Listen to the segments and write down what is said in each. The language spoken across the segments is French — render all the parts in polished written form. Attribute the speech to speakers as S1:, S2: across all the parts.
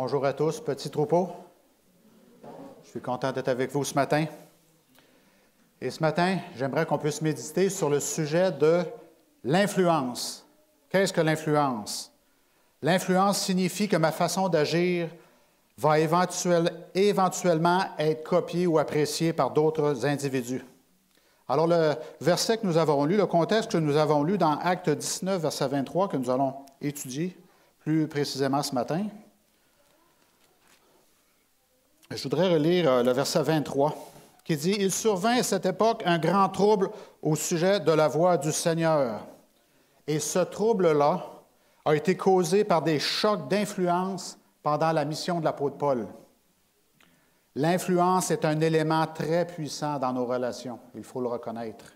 S1: Bonjour à tous, petit troupeau. Je suis content d'être avec vous ce matin. Et ce matin, j'aimerais qu'on puisse méditer sur le sujet de l'influence. Qu'est-ce que l'influence? L'influence signifie que ma façon d'agir va éventuellement être copiée ou appréciée par d'autres individus. Alors, le verset que nous avons lu, le contexte que nous avons lu dans Actes 19, verset 23, que nous allons étudier plus précisément ce matin. Je voudrais relire le verset 23 qui dit « Il survint à cette époque un grand trouble au sujet de la voix du Seigneur. Et ce trouble-là a été causé par des chocs d'influence pendant la mission de l'apôtre Paul. L'influence est un élément très puissant dans nos relations, il faut le reconnaître.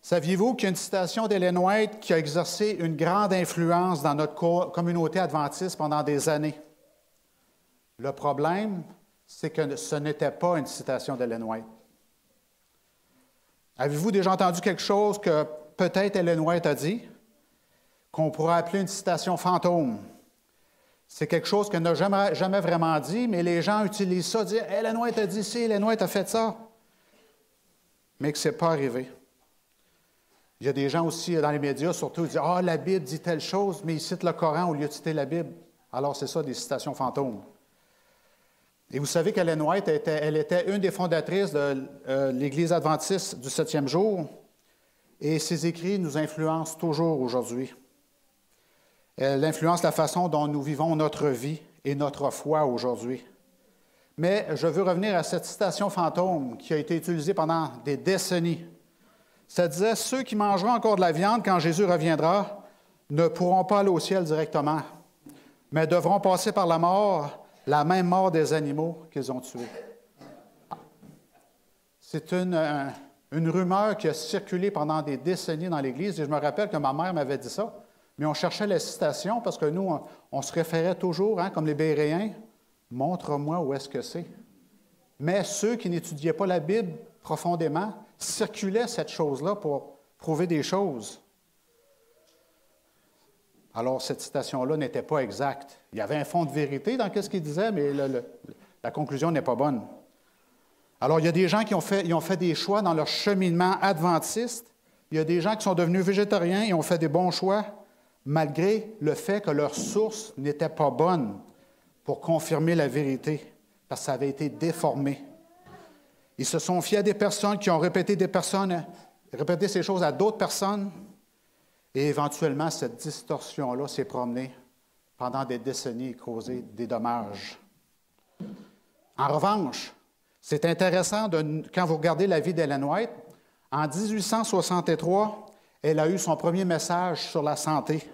S1: Saviez-vous qu'il y a une citation d'Ellen White qui a exercé une grande influence dans notre communauté adventiste pendant des années? Le problème, c'est que ce n'était pas une citation d'Ellen White. Avez-vous déjà entendu quelque chose que peut-être Ellen White a dit, qu'on pourrait appeler une citation fantôme? C'est quelque chose qu'elle n'a jamais vraiment dit, mais les gens utilisent ça, disent « Ellen White a dit ci, Ellen White a fait ça », mais que ce n'est pas arrivé. Il y a des gens aussi dans les médias, surtout, qui disent « Ah, la Bible dit telle chose », mais ils citent le Coran au lieu de citer la Bible. Alors, c'est ça, des citations fantômes. Et vous savez qu'Ellen White, elle était une des fondatrices de l'Église adventiste du 7e jour, et ses écrits nous influencent toujours aujourd'hui. Elle influence la façon dont nous vivons notre vie et notre foi aujourd'hui. Mais je veux revenir à cette citation fantôme qui a été utilisée pendant des décennies. Ça disait « Ceux qui mangeront encore de la viande quand Jésus reviendra ne pourront pas aller au ciel directement, mais devront passer par la même mort des animaux qu'ils ont tués. » C'est une rumeur qui a circulé pendant des décennies dans l'Église, et je me rappelle que ma mère m'avait dit ça, mais on cherchait la citation parce que nous, on se référait toujours, comme les Béréens, « Montre-moi où est-ce que c'est. » Mais ceux qui n'étudiaient pas la Bible profondément circulaient cette chose-là pour prouver des choses. Alors, cette citation-là n'était pas exacte. Il y avait un fond de vérité dans ce qu'il disait, mais la conclusion n'est pas bonne. Alors, il y a des gens qui ont fait des choix dans leur cheminement adventiste. Il y a des gens qui sont devenus végétariens et ont fait des bons choix, malgré le fait que leur source n'était pas bonne pour confirmer la vérité, parce que ça avait été déformé. Ils se sont fiés à des personnes qui ont répété ces choses à d'autres personnes, et éventuellement, cette distorsion-là s'est promenée pendant des décennies et causé des dommages. En revanche, c'est intéressant, quand vous regardez la vie d'Ellen White, en 1863, elle a eu son premier message sur la santé.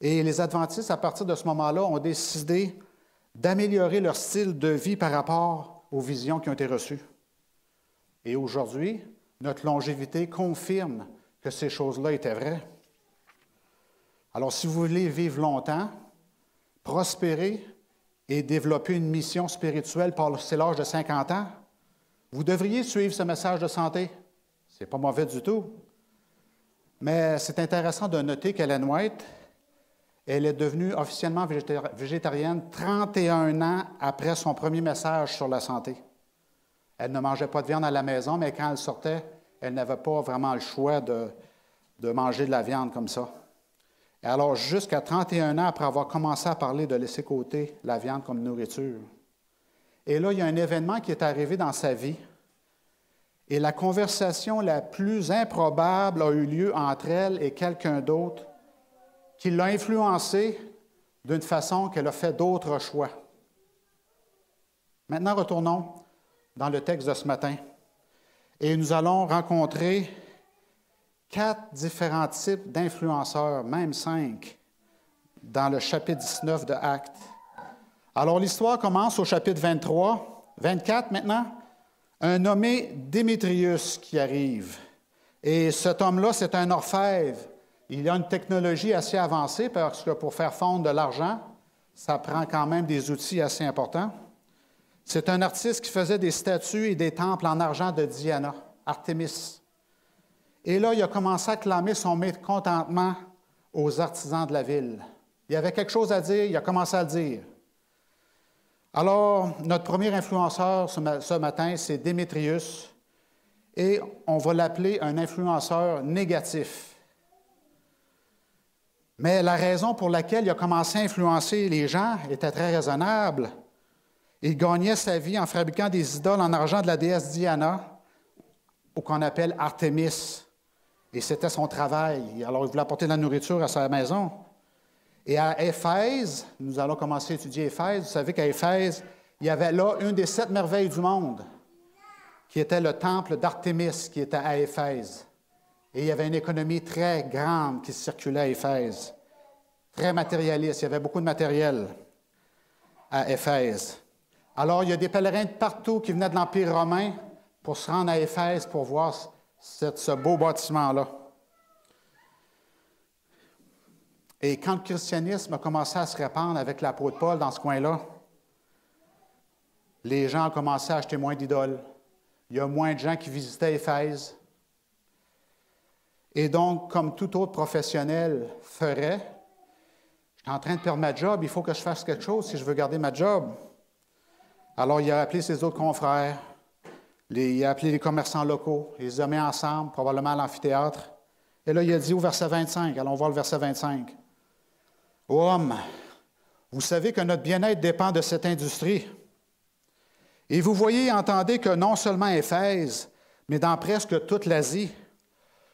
S1: Et les adventistes, à partir de ce moment-là, ont décidé d'améliorer leur style de vie par rapport aux visions qui ont été reçues. Et aujourd'hui, notre longévité confirme que ces choses-là étaient vraies. Alors, si vous voulez vivre longtemps, prospérer et développer une mission spirituelle passé l'âge de 50 ans, vous devriez suivre ce message de santé. Ce n'est pas mauvais du tout. Mais c'est intéressant de noter qu'Ellen White, elle est devenue officiellement végétarienne 31 ans après son premier message sur la santé. Elle ne mangeait pas de viande à la maison, mais quand elle sortait, elle n'avait pas vraiment le choix de manger de la viande comme ça. Et alors, jusqu'à 31 ans après avoir commencé à parler de laisser côté la viande comme nourriture. Et là, il y a un événement qui est arrivé dans sa vie. Et la conversation la plus improbable a eu lieu entre elle et quelqu'un d'autre qui l'a influencée d'une façon qu'elle a fait d'autres choix. Maintenant, retournons dans le texte de ce matin. Et nous allons rencontrer 4 différents types d'influenceurs, même 5, dans le chapitre 19 de Actes. Alors, l'histoire commence au chapitre 24 maintenant. Un nommé Démétrius qui arrive. Et cet homme-là, c'est un orfèvre. Il a une technologie assez avancée parce que pour faire fondre de l'argent, ça prend quand même des outils assez importants. C'est un artiste qui faisait des statues et des temples en argent de Diana, Artémis. Et là, il a commencé à clamer son mécontentement aux artisans de la ville. Il avait quelque chose à dire, il a commencé à le dire. Alors, notre premier influenceur ce matin, c'est Démétrius, et on va l'appeler un influenceur négatif. Mais la raison pour laquelle il a commencé à influencer les gens était très raisonnable. Il gagnait sa vie en fabriquant des idoles en argent de la déesse Diana, ou qu'on appelle Artémis. Et c'était son travail. Alors, il voulait apporter de la nourriture à sa maison. Et à Éphèse, nous allons commencer à étudier Éphèse. Vous savez qu'à Éphèse, il y avait là une des 7 merveilles du monde, qui était le temple d'Artémis, qui était à Éphèse. Et il y avait une économie très grande qui circulait à Éphèse, très matérialiste. Il y avait beaucoup de matériel à Éphèse. Alors, il y a des pèlerins de partout qui venaient de l'Empire romain pour se rendre à Éphèse pour voir ce beau bâtiment-là. Et quand le christianisme a commencé à se répandre avec l'apôtre Paul dans ce coin-là, les gens ont commencé à acheter moins d'idoles. Il y a moins de gens qui visitaient Éphèse. Et donc, comme tout autre professionnel ferait, je suis en train de perdre ma job, il faut que je fasse quelque chose si je veux garder ma job. Alors, il a appelé ses autres confrères, il a appelé les commerçants locaux, il les a mis ensemble, probablement à l'amphithéâtre. Et là, il a dit au verset 25, allons voir le verset 25. « Ô hommes, vous savez que notre bien-être dépend de cette industrie. Et vous voyez et entendez que non seulement Éphèse, mais dans presque toute l'Asie,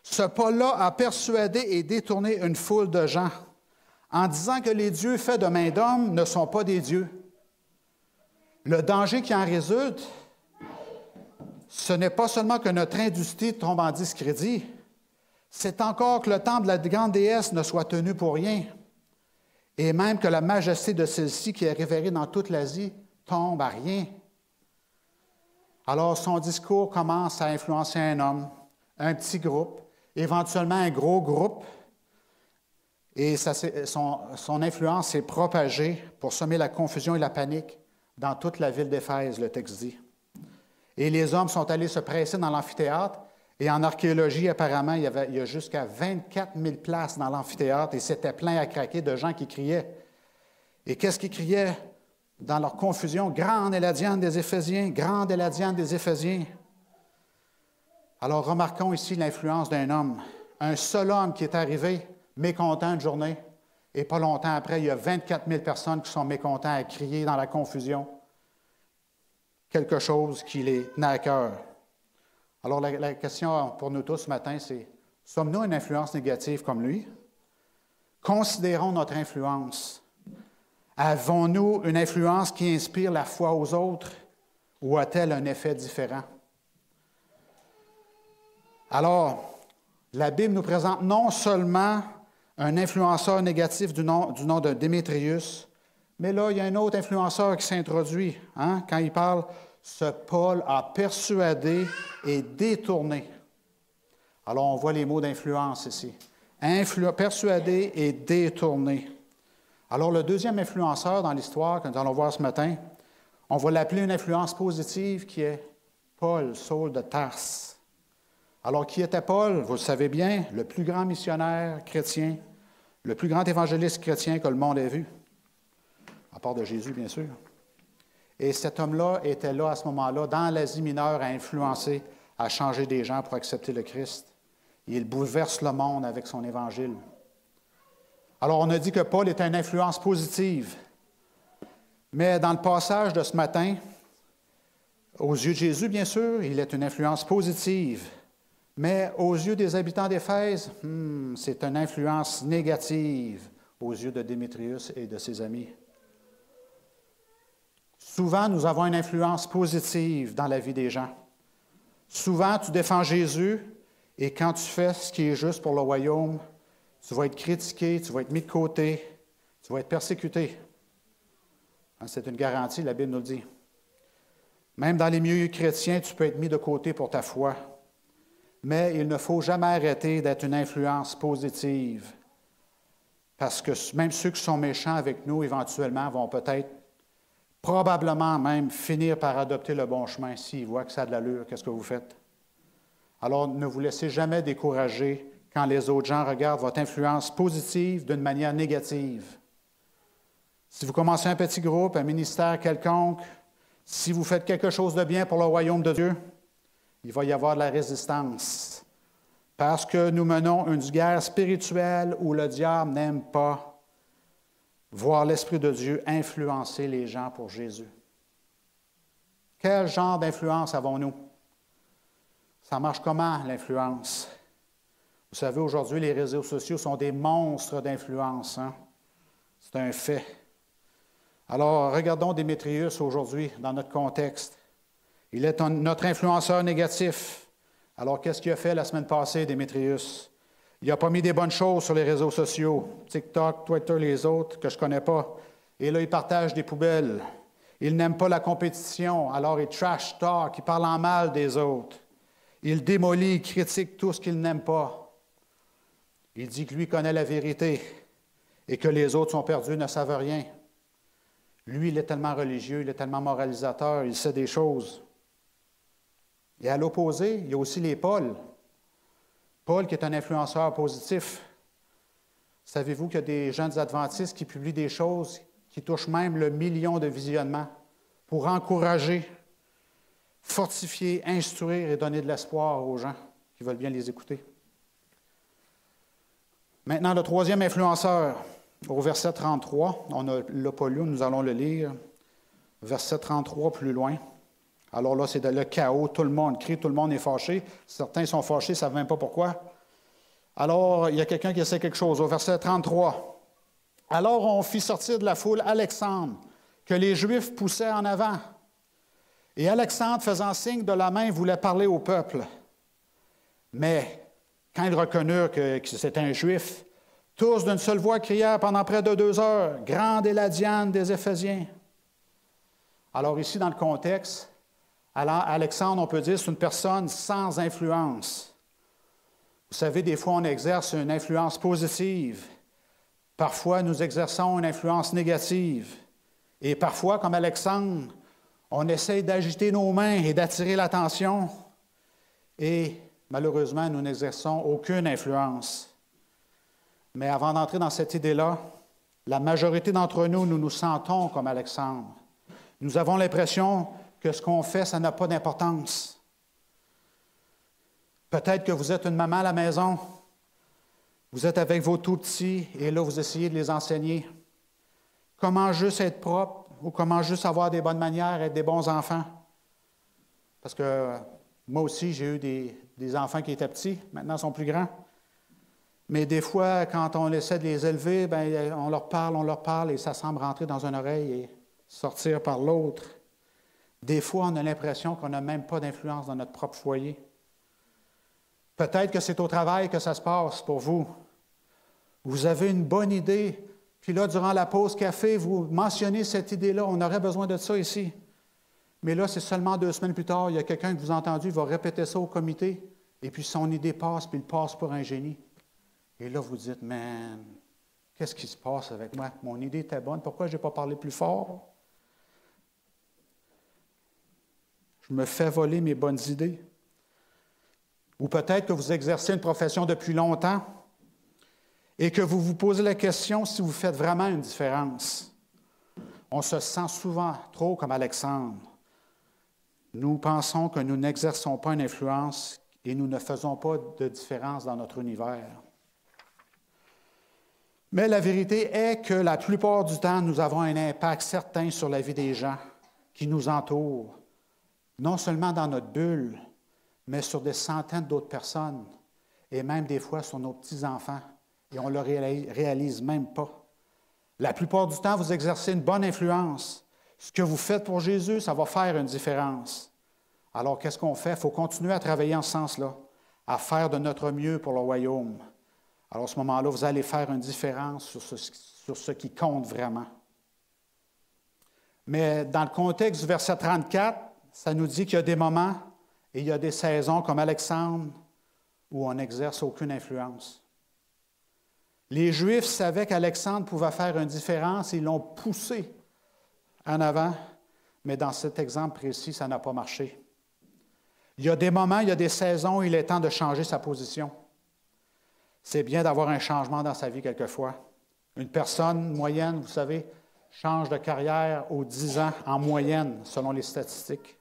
S1: ce Paul-là a persuadé et détourné une foule de gens en disant que les dieux faits de main d'homme ne sont pas des dieux. Le danger qui en résulte, ce n'est pas seulement que notre industrie tombe en discrédit, c'est encore que le temple de la grande déesse ne soit tenu pour rien, et même que la majesté de celle-ci, qui est révérée dans toute l'Asie, tombe à rien. » Alors, son discours commence à influencer un homme, un petit groupe, éventuellement un gros groupe, et son influence s'est propagée pour semer la confusion et la panique dans toute la ville d'Éphèse, le texte dit. Et les hommes sont allés se presser dans l'amphithéâtre, et en archéologie, apparemment, il y a jusqu'à 24 000 places dans l'amphithéâtre, et c'était plein à craquer de gens qui criaient. Et qu'est-ce qu'ils criaient? Dans leur confusion, « Grande est la Diane des Éphésiens, grande est la Diane des Éphésiens. » Alors, remarquons ici l'influence d'un homme, un seul homme qui est arrivé mécontent une journée, et pas longtemps après, il y a 24 000 personnes qui sont mécontents à crier dans la confusion quelque chose qui les tenait à cœur. Alors, la question pour nous tous ce matin, c'est, sommes-nous une influence négative comme lui? Considérons notre influence. Avons-nous une influence qui inspire la foi aux autres ou a-t-elle un effet différent? Alors, la Bible nous présente non seulement un influenceur négatif du nom de Démétrius, mais là, il y a un autre influenceur qui s'introduit, quand il parle « Ce Paul a persuadé et détourné ». Alors, on voit les mots d'influence ici. Persuadé et détourné. Alors, le deuxième influenceur dans l'histoire que nous allons voir ce matin, on va l'appeler une influence positive qui est Paul, Saul de Tarse. Alors, qui était Paul? Vous le savez bien, le plus grand missionnaire chrétien, le plus grand évangéliste chrétien que le monde ait vu, à part de Jésus, bien sûr. Et cet homme-là était là, à ce moment-là, dans l'Asie mineure, à influencer, à changer des gens pour accepter le Christ. Il bouleverse le monde avec son évangile. Alors, on a dit que Paul était une influence positive. Mais dans le passage de ce matin, aux yeux de Jésus, bien sûr, il est une influence positive. Mais aux yeux des habitants d'Éphèse, c'est une influence négative aux yeux de Démétrius et de ses amis. Souvent, nous avons une influence positive dans la vie des gens. Souvent, tu défends Jésus et quand tu fais ce qui est juste pour le royaume, tu vas être critiqué, tu vas être mis de côté, tu vas être persécuté. C'est une garantie, la Bible nous le dit. Même dans les milieux chrétiens, tu peux être mis de côté pour ta foi. Mais il ne faut jamais arrêter d'être une influence positive. Parce que même ceux qui sont méchants avec nous, éventuellement, vont peut-être, probablement même, finir par adopter le bon chemin s'ils voient que ça a de l'allure. Qu'est-ce que vous faites? Alors, ne vous laissez jamais décourager quand les autres gens regardent votre influence positive d'une manière négative. Si vous commencez un petit groupe, un ministère quelconque, si vous faites quelque chose de bien pour le royaume de Dieu, il va y avoir de la résistance. Parce que nous menons une guerre spirituelle où le diable n'aime pas voir l'Esprit de Dieu influencer les gens pour Jésus. Quel genre d'influence avons-nous? Ça marche comment, l'influence? Vous savez, aujourd'hui, les réseaux sociaux sont des monstres d'influence. Hein? C'est un fait. Alors, regardons Démétrius aujourd'hui, dans notre contexte. Il est notre influenceur négatif. Alors, qu'est-ce qu'il a fait la semaine passée, Démétrius? Il n'a pas mis des bonnes choses sur les réseaux sociaux, TikTok, Twitter, les autres, que je ne connais pas. Et là, il partage des poubelles. Il n'aime pas la compétition, alors il trash talk, il parle en mal des autres. Il démolit, il critique tout ce qu'il n'aime pas. Il dit que lui connaît la vérité et que les autres sont perdus, ne savent rien. Lui, il est tellement religieux, il est tellement moralisateur, il sait des choses. Et à l'opposé, il y a aussi les Paul. Paul qui est un influenceur positif. Savez-vous qu'il y a des gens des Adventistes qui publient des choses qui touchent même le 1 million de visionnements pour encourager, fortifier, instruire et donner de l'espoir aux gens qui veulent bien les écouter. Maintenant, le troisième influenceur, au verset 33, on ne l'a pas lu, nous allons le lire. Verset 33, plus loin. Alors là, c'est le chaos, tout le monde crie, tout le monde est fâché. Certains sont fâchés, ils ne savent même pas pourquoi. Alors, il y a quelqu'un qui essaie quelque chose. Au verset 33, « Alors on fit sortir de la foule Alexandre, que les Juifs poussaient en avant. Et Alexandre, faisant signe de la main, voulait parler au peuple. Mais quand ils reconnurent que c'était un Juif, tous d'une seule voix crièrent pendant près de 2 heures, « Grande est la Diane des Éphésiens. » Alors ici, dans le contexte, Alexandre, on peut dire, c'est une personne sans influence. Vous savez, des fois, on exerce une influence positive. Parfois, nous exerçons une influence négative. Et parfois, comme Alexandre, on essaie d'agiter nos mains et d'attirer l'attention. Et malheureusement, nous n'exerçons aucune influence. Mais avant d'entrer dans cette idée-là, la majorité d'entre nous, nous nous sentons comme Alexandre. Nous avons l'impression que ce qu'on fait, ça n'a pas d'importance. Peut-être que vous êtes une maman à la maison, vous êtes avec vos tout-petits et là, vous essayez de les enseigner. Comment juste être propre ou comment juste avoir des bonnes manières, être des bons enfants. Parce que moi aussi, j'ai eu des enfants qui étaient petits, maintenant ils sont plus grands. Mais des fois, quand on essaie de les élever, bien, on leur parle et ça semble rentrer dans une oreille et sortir par l'autre. Des fois, on a l'impression qu'on n'a même pas d'influence dans notre propre foyer. Peut-être que c'est au travail que ça se passe pour vous. Vous avez une bonne idée, puis là, durant la pause café, vous mentionnez cette idée-là, on aurait besoin de ça ici. Mais là, c'est seulement 2 semaines plus tard, il y a quelqu'un que vous avez entendu, il va répéter ça au comité, et puis son idée passe, puis il passe pour un génie. Et là, vous dites, man, qu'est-ce qui se passe avec moi? Mon idée était bonne, pourquoi je n'ai pas parlé plus fort? Je me fais voler mes bonnes idées. Ou peut-être que vous exercez une profession depuis longtemps et que vous vous posez la question si vous faites vraiment une différence. On se sent souvent trop comme Alexandre. Nous pensons que nous n'exerçons pas une influence et nous ne faisons pas de différence dans notre univers. Mais la vérité est que la plupart du temps, nous avons un impact certain sur la vie des gens qui nous entourent, non seulement dans notre bulle, mais sur des centaines d'autres personnes, et même des fois sur nos petits-enfants, et on ne le réalise même pas. La plupart du temps, vous exercez une bonne influence. Ce que vous faites pour Jésus, ça va faire une différence. Alors, qu'est-ce qu'on fait? Il faut continuer à travailler en ce sens-là, à faire de notre mieux pour le royaume. Alors, à ce moment-là, vous allez faire une différence sur ce qui compte vraiment. Mais dans le contexte du verset 34, ça nous dit qu'il y a des moments et il y a des saisons comme Alexandre où on n'exerce aucune influence. Les Juifs savaient qu'Alexandre pouvait faire une différence et ils l'ont poussé en avant, mais dans cet exemple précis, ça n'a pas marché. Il y a des moments, il y a des saisons où il est temps de changer sa position. C'est bien d'avoir un changement dans sa vie quelquefois. Une personne moyenne, vous savez, changent de carrière aux 10 ans en moyenne, selon les statistiques.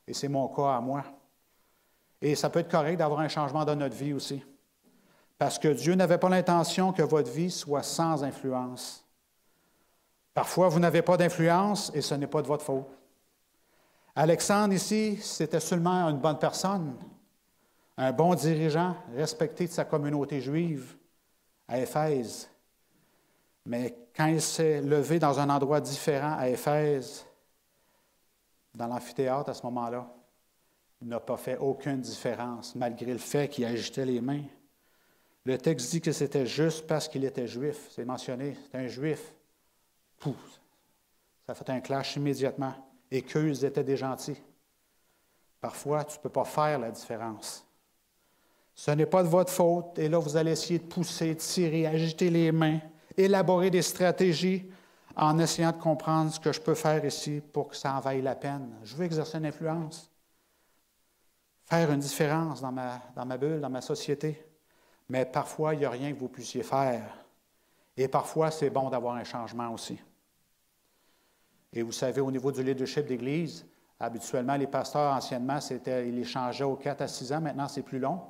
S1: Et c'est mon cas à moi. Et ça peut être correct d'avoir un changement dans notre vie aussi. Parce que Dieu n'avait pas l'intention que votre vie soit sans influence. Parfois, vous n'avez pas d'influence et ce n'est pas de votre faute. Alexandre, ici, c'était seulement une bonne personne, un bon dirigeant, respecté de sa communauté juive à Éphèse. Mais quand il s'est levé dans un endroit différent à Éphèse, dans l'amphithéâtre à ce moment-là, il n'a pas fait aucune différence, malgré le fait qu'il agitait les mains. Le texte dit que c'était juste parce qu'il était juif. C'est mentionné, c'est un juif. Pouf, ça a fait un clash immédiatement. Et qu'eux, ils étaient des gentils. Parfois, tu ne peux pas faire la différence. Ce n'est pas de votre faute. Et là, vous allez essayer de pousser, tirer, agiter les mains, élaborer des stratégies en essayant de comprendre ce que je peux faire ici pour que ça en vaille la peine. Je veux exercer une influence, faire une différence dans ma bulle, dans ma société. Mais parfois, il n'y a rien que vous puissiez faire. Et parfois, c'est bon d'avoir un changement aussi. Et vous savez, au niveau du leadership d'Église, habituellement, les pasteurs, anciennement, ils les changeaient aux 4 à 6 ans. Maintenant, c'est plus long.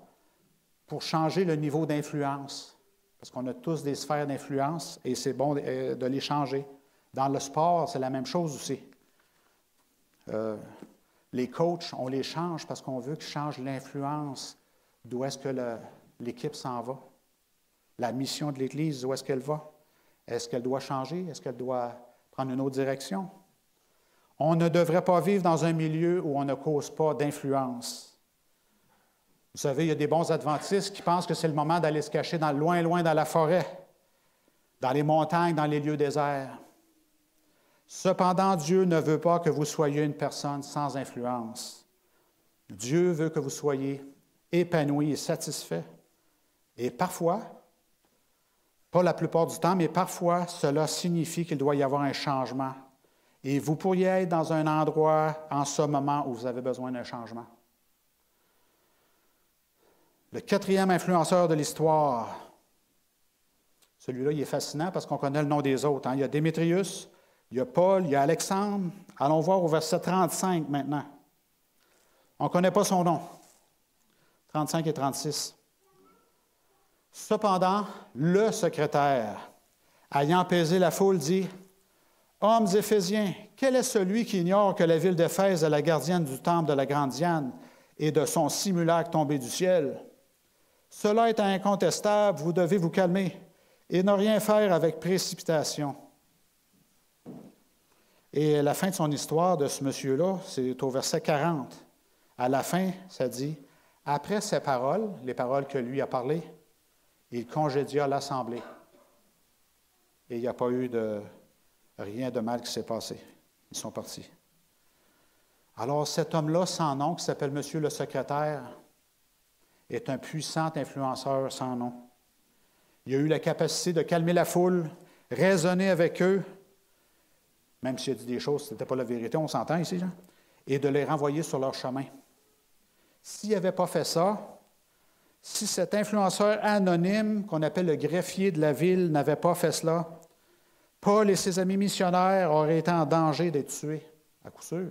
S1: Pour changer le niveau d'influence. Parce qu'on a tous des sphères d'influence et c'est bon de les changer. Dans le sport, c'est la même chose aussi. Les coachs, on les change parce qu'on veut qu'ils changent l'influence. D'où est-ce que l'équipe s'en va? La mission de l'Église, où est-ce qu'elle va? Est-ce qu'elle doit changer? Est-ce qu'elle doit prendre une autre direction? On ne devrait pas vivre dans un milieu où on ne cause pas d'influence. Vous savez, il y a des bons adventistes qui pensent que c'est le moment d'aller se cacher loin, loin dans la forêt, dans les montagnes, dans les lieux déserts. Cependant, Dieu ne veut pas que vous soyez une personne sans influence. Dieu veut que vous soyez épanoui et satisfait. Et parfois, pas la plupart du temps, mais parfois, cela signifie qu'il doit y avoir un changement. Et vous pourriez être dans un endroit en ce moment où vous avez besoin d'un changement. Le 4e influenceur de l'histoire, celui-là, il est fascinant parce qu'on connaît le nom des autres. Il y a Démétrius, il y a Paul, il y a Alexandre. Allons voir au verset 35 maintenant. On ne connaît pas son nom. 35 et 36. Cependant, le secrétaire, ayant pesé la foule, dit « Hommes Éphésiens, quel est celui qui ignore que la ville d'Éphèse est la gardienne du temple de la grande Diane et de son simulacre tombé du ciel? Cela est incontestable, vous devez vous calmer et ne rien faire avec précipitation. » Et la fin de son histoire de ce monsieur-là, c'est au verset 40. À la fin, ça dit « Après ces paroles, les paroles que lui a parlées, il congédia l'assemblée. » Et il n'y a pas eu rien de mal qui s'est passé. Ils sont partis. Alors, cet homme-là, sans nom, qui s'appelle Monsieur le secrétaire, est un puissant influenceur sans nom. Il a eu la capacité de calmer la foule, raisonner avec eux, même s'il a dit des choses, ce n'était pas la vérité, on s'entend ici, hein? Et de les renvoyer sur leur chemin. S'il n'avait pas fait ça, si cet influenceur anonyme, qu'on appelle le greffier de la ville, n'avait pas fait cela, Paul et ses amis missionnaires auraient été en danger d'être tués, à coup sûr.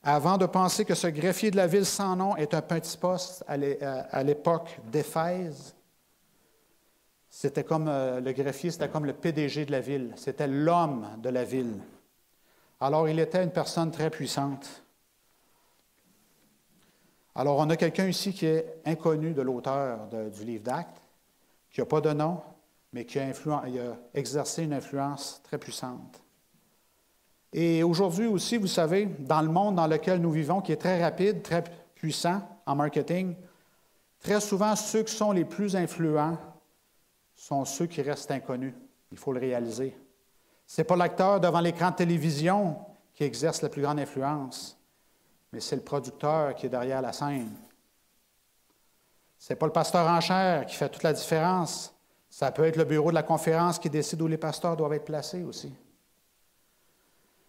S1: Avant de penser que ce greffier de la ville sans nom est un petit poste à l'époque d'Éphèse, c'était comme le greffier, c'était comme le PDG de la ville, c'était l'homme de la ville. Alors, il était une personne très puissante. Alors, on a quelqu'un ici qui est inconnu de l'auteur du livre d'Actes, qui n'a pas de nom, mais qui a exercé une influence très puissante. Et aujourd'hui aussi, vous savez, dans le monde dans lequel nous vivons, qui est très rapide, très puissant en marketing, très souvent, ceux qui sont les plus influents sont ceux qui restent inconnus. Il faut le réaliser. Ce n'est pas l'acteur devant l'écran de télévision qui exerce la plus grande influence, mais c'est le producteur qui est derrière la scène. Ce n'est pas le pasteur en chair qui fait toute la différence. Ça peut être le bureau de la conférence qui décide où les pasteurs doivent être placés aussi.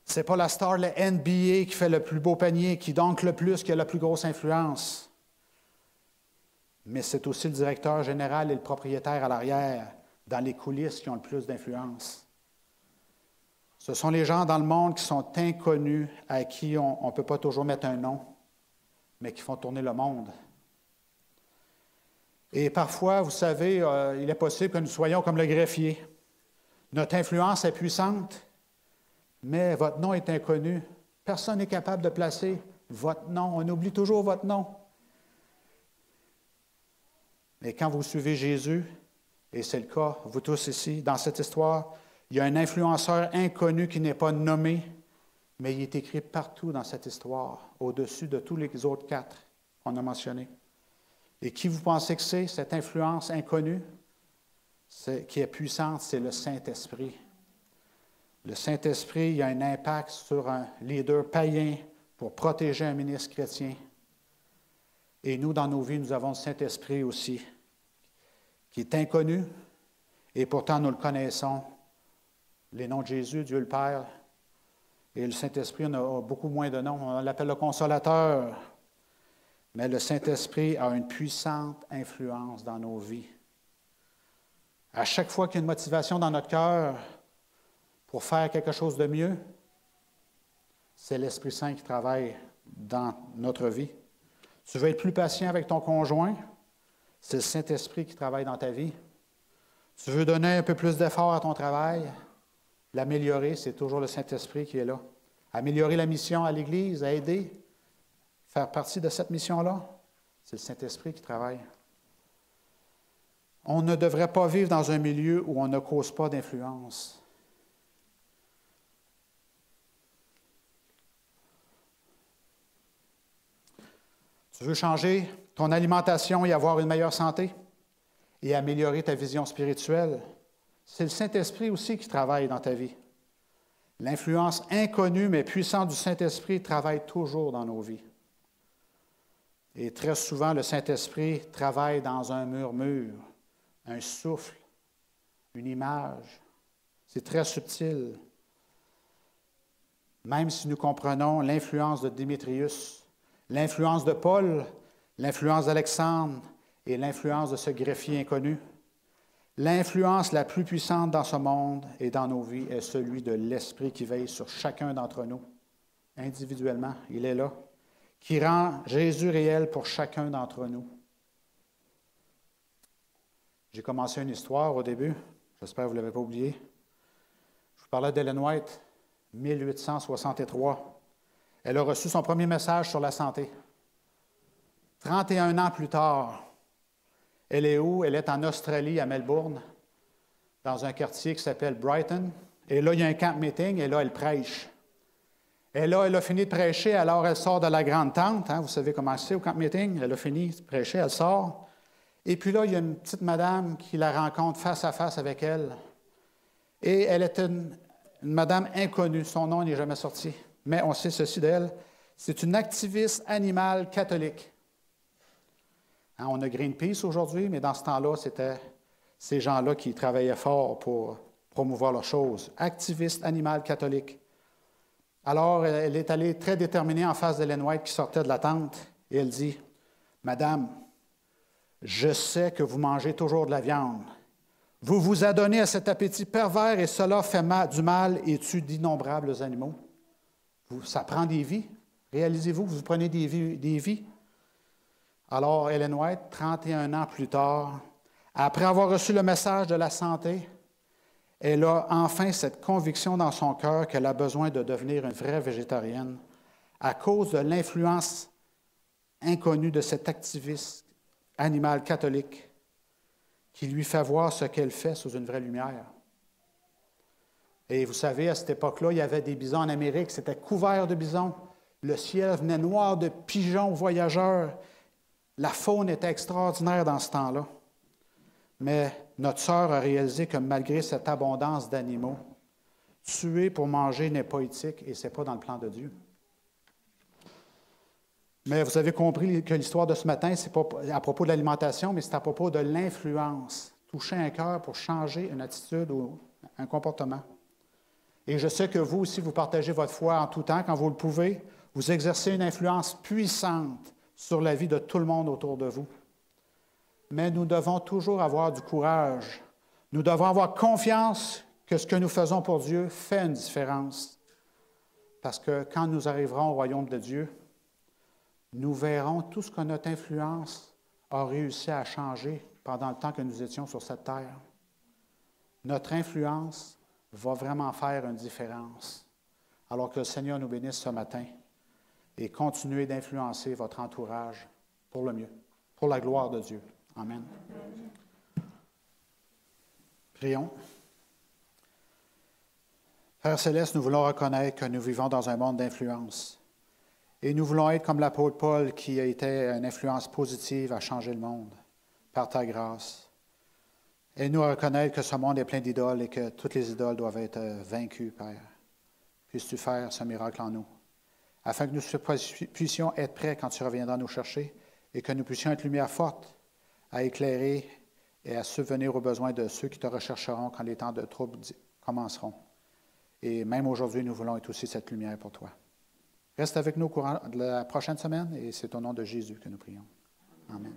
S1: Ce n'est pas la star de la NBA qui fait le plus beau panier, qui donque le plus, qui a la plus grosse influence. Mais c'est aussi le directeur général et le propriétaire à l'arrière, dans les coulisses, qui ont le plus d'influence. Ce sont les gens dans le monde qui sont inconnus, à qui on ne peut pas toujours mettre un nom, mais qui font tourner le monde. Et parfois, vous savez, il est possible que nous soyons comme le greffier. Notre influence est puissante, mais votre nom est inconnu. Personne n'est capable de placer votre nom. On oublie toujours votre nom. Mais quand vous suivez Jésus, et c'est le cas, vous tous ici, dans cette histoire, il y a un influenceur inconnu qui n'est pas nommé, mais il est écrit partout dans cette histoire, au-dessus de tous les autres 4 qu'on a mentionnés. Et qui vous pensez que c'est, cette influence inconnue, qui est puissante, c'est le Saint-Esprit. Le Saint-Esprit, il y a un impact sur un leader païen pour protéger un ministre chrétien. Et nous, dans nos vies, nous avons le Saint-Esprit aussi, qui est inconnu, et pourtant nous le connaissons. Les noms de Jésus, Dieu le Père, et le Saint-Esprit, on a beaucoup moins de noms. On l'appelle le Consolateur. Mais le Saint-Esprit a une puissante influence dans nos vies. À chaque fois qu'il y a une motivation dans notre cœur pour faire quelque chose de mieux, c'est l'Esprit Saint qui travaille dans notre vie. Tu veux être plus patient avec ton conjoint, c'est le Saint-Esprit qui travaille dans ta vie. Tu veux donner un peu plus d'effort à ton travail, l'améliorer, c'est toujours le Saint-Esprit qui est là. Améliorer la mission à l'Église, à aider, faire partie de cette mission-là, c'est le Saint-Esprit qui travaille. On ne devrait pas vivre dans un milieu où on ne cause pas d'influence. Tu veux changer ton alimentation et avoir une meilleure santé et améliorer ta vision spirituelle? C'est le Saint-Esprit aussi qui travaille dans ta vie. L'influence inconnue mais puissante du Saint-Esprit travaille toujours dans nos vies. Et très souvent, le Saint-Esprit travaille dans un murmure, un souffle, une image. C'est très subtil. Même si nous comprenons l'influence de Démétrius, l'influence de Paul, l'influence d'Alexandre et l'influence de ce greffier inconnu, l'influence la plus puissante dans ce monde et dans nos vies est celui de l'Esprit qui veille sur chacun d'entre nous, individuellement. Il est là, qui rend Jésus réel pour chacun d'entre nous. J'ai commencé une histoire au début, j'espère que vous ne l'avez pas oublié. Je vous parlais d'Ellen White, 1863. Elle a reçu son premier message sur la santé. 31 ans plus tard, elle est où? Elle est en Australie, à Melbourne, dans un quartier qui s'appelle Brighton. Et là, il y a un camp meeting, et là, elle prêche. Et là, elle a fini de prêcher, alors elle sort de la grande tente. Vous savez comment c'est au camp meeting? Elle a fini de prêcher, elle sort. Et puis là, il y a une petite madame qui la rencontre face à face avec elle. Et elle est une madame inconnue. Son nom n'est jamais sorti. Mais on sait ceci d'elle. C'est une activiste animale catholique. On a Greenpeace aujourd'hui, mais dans ce temps-là, c'était ces gens-là qui travaillaient fort pour promouvoir leurs choses. Activiste animale catholique. Alors, elle est allée très déterminée en face d'Ellen White qui sortait de la tente et elle dit, « Madame, je sais que vous mangez toujours de la viande. Vous vous adonnez à cet appétit pervers et cela fait du mal et tue d'innombrables animaux. Ça prend des vies. Réalisez-vous que vous prenez des vies. Alors, Ellen White, 31 ans plus tard, après avoir reçu le message de la santé, elle a enfin cette conviction dans son cœur qu'elle a besoin de devenir une vraie végétarienne à cause de l'influence inconnue de cet activiste animal catholique qui lui fait voir ce qu'elle fait sous une vraie lumière. Et vous savez, à cette époque-là, il y avait des bisons en Amérique, c'était couvert de bisons. Le ciel venait noir de pigeons voyageurs. La faune était extraordinaire dans ce temps-là. Mais notre sœur a réalisé que malgré cette abondance d'animaux, tuer pour manger n'est pas éthique et ce n'est pas dans le plan de Dieu. Mais vous avez compris que l'histoire de ce matin, ce n'est pas à propos de l'alimentation, mais c'est à propos de l'influence. Toucher un cœur pour changer une attitude ou un comportement. Et je sais que vous aussi, vous partagez votre foi en tout temps, quand vous le pouvez. Vous exercez une influence puissante sur la vie de tout le monde autour de vous. Mais nous devons toujours avoir du courage. Nous devons avoir confiance que ce que nous faisons pour Dieu fait une différence. Parce que quand nous arriverons au royaume de Dieu, nous verrons tout ce que notre influence a réussi à changer pendant le temps que nous étions sur cette terre. Notre influence va vraiment faire une différence. Alors que le Seigneur nous bénisse ce matin et continuez d'influencer votre entourage pour le mieux, pour la gloire de Dieu. Amen. Prions. Père Céleste, nous voulons reconnaître que nous vivons dans un monde d'influence. Et nous voulons être comme l'apôtre Paul qui a été une influence positive à changer le monde par ta grâce. Aide-nous à reconnaître que ce monde est plein d'idoles et que toutes les idoles doivent être vaincues, Père. Puisses-tu faire ce miracle en nous, afin que nous puissions être prêts quand tu reviendras nous chercher et que nous puissions être lumière forte à éclairer et à subvenir aux besoins de ceux qui te rechercheront quand les temps de trouble commenceront. Et même aujourd'hui, nous voulons être aussi cette lumière pour toi. Reste avec nous au courant de la prochaine semaine et c'est au nom de Jésus que nous prions. Amen.